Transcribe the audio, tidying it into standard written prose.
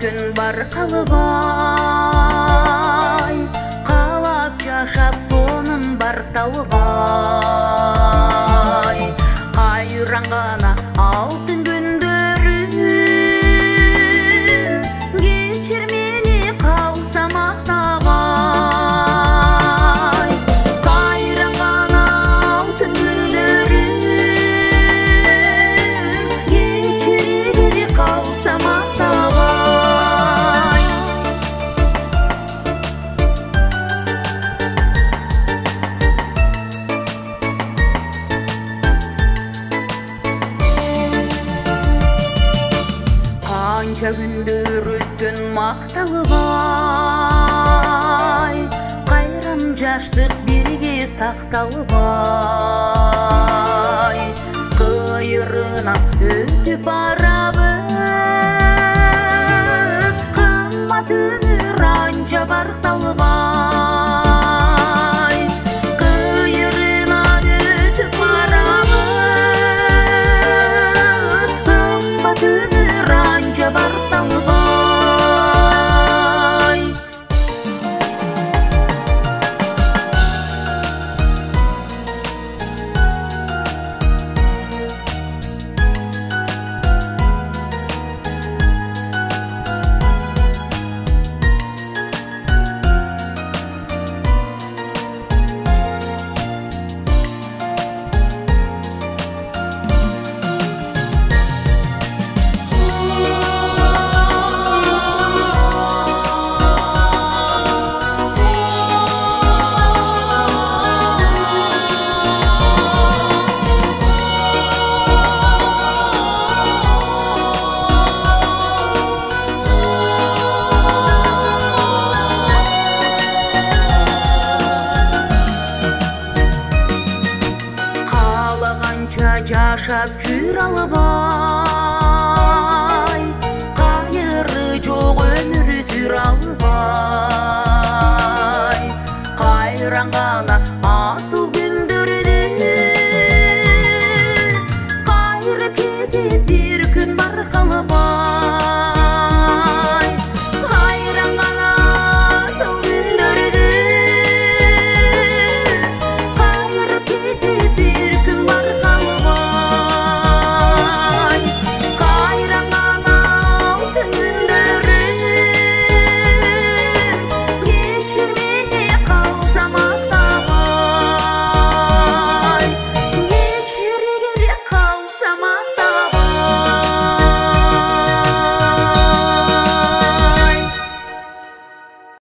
күн бар қалыбай, қалап жашап сонын бар талыбай. Қайран ғана алтын күндерім, кешір мені қалсам ақтабай. Қайран ғана алтын күндерім, кешір қалсам ақтабай. Қанша күндер өткен мақталыбай, қайран жаштық берге сақталыбай. Қайырынан өтіп барабыз, қымбат өмір анша бар талыбай. Қайырынан өтіп барабыз, қымбат өмір анша бар талыбай. Жашап жүр алыбай.